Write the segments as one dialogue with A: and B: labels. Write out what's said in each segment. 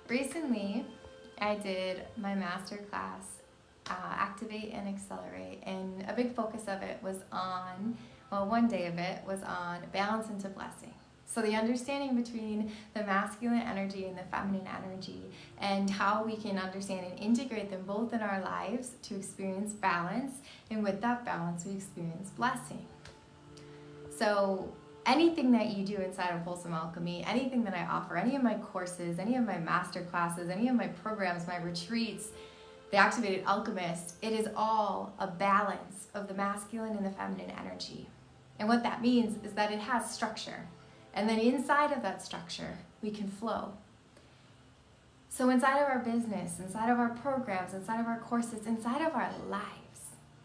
A: Recently, I did my masterclass, Activate and Accelerate, and a big focus of it was on, one day of it was on balance into blessing. So the understanding between the masculine energy and the feminine energy, and how we can understand and integrate them both in our lives to experience balance, and with that balance we experience blessing. So anything that you do inside of Wholesome Alchemy, anything that I offer, any of my courses, any of my master classes, any of my programs, my retreats, the Activated Alchemist, it is all a balance of the masculine and the feminine energy. And what that means is that it has structure. And then inside of that structure, we can flow. So inside of our business, inside of our programs, inside of our courses, inside of our lives,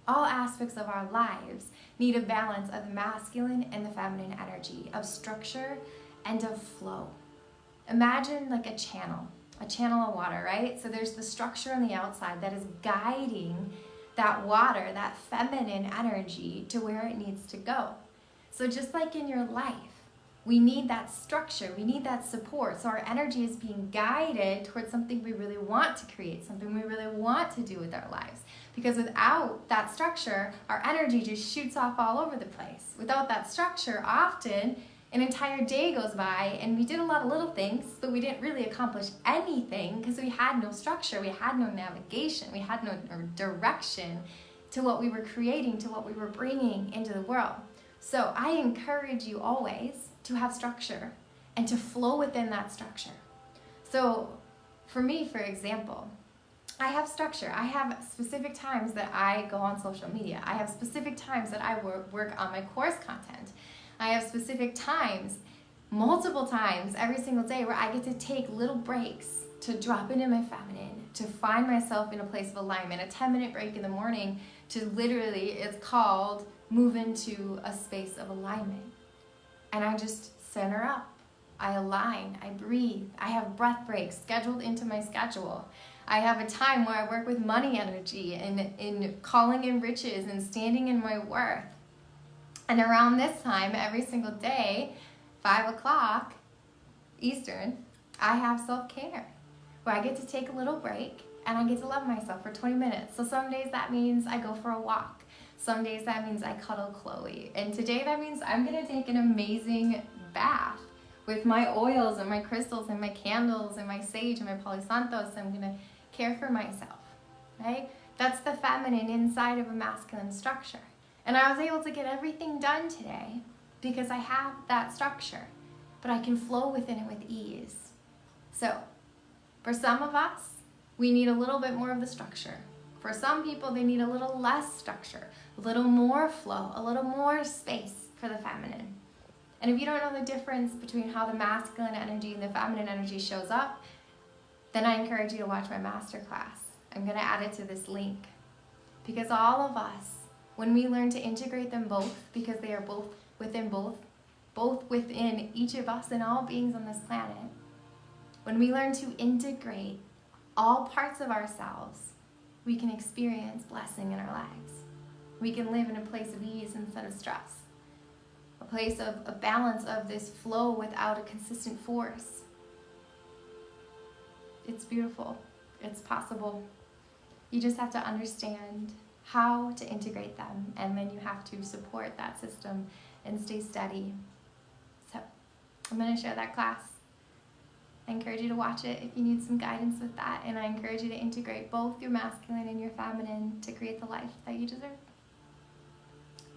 A: all aspects of our lives need a balance of the masculine and the feminine energy, of structure and of flow. Imagine like a channel of water, right? So there's the structure on the outside that is guiding that water, that feminine energy, to where it needs to go. So just like in your life, we need that structure, we need that support, so our energy is being guided towards something we really want to create, something we really want to do with our lives. Because without that structure, our energy just shoots off all over the place. Without that structure, often an entire day goes by and we did a lot of little things, but we didn't really accomplish anything because we had no structure, we had no navigation, we had no direction to what we were creating, to what we were bringing into the world. So I encourage you always to have structure and to flow within that structure. So for me, for example, I have structure. I have specific times that I go on social media. I have specific times that I work on my course content. I have specific times, multiple times every single day, where I get to take little breaks to drop into my feminine, to find myself in a place of alignment. A 10-minute break in the morning to literally, it's called move into a space of alignment. And I just center up. I align, I breathe. I have breath breaks scheduled into my schedule. I have a time where I work with money energy and in calling in riches and standing in my worth. And around this time, every single day, 5 o'clock Eastern, I have self-care, where I get to take a little break and I get to love myself for 20 minutes. So some days that means I go for a walk. Some days that means I cuddle Chloe. And today that means I'm gonna take an amazing bath with my oils and my crystals and my candles and my sage and my Palo Santos. I'm gonna care for myself, right? That's the feminine inside of a masculine structure. And I was able to get everything done today because I have that structure, but I can flow within it with ease. So for some of us, we need a little bit more of the structure. For some people, they need a little less structure, a little more flow, a little more space for the feminine. And if you don't know the difference between how the masculine energy and the feminine energy shows up, then I encourage you to watch my masterclass. I'm gonna add it to this link. Because all of us, when we learn to integrate them both, because they are both within each of us and all beings on this planet, when we learn to integrate all parts of ourselves, we can experience blessing in our lives. We can live in a place of ease instead of stress. A place of a balance of this flow without a consistent force. It's beautiful. It's possible. You just have to understand how to integrate them, and then you have to support that system and stay steady. So I'm going to share that class. I encourage you to watch it if you need some guidance with that, and I encourage you to integrate both your masculine and your feminine to create the life that you deserve.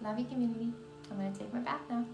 A: Love you, community. I'm going to take my bath now.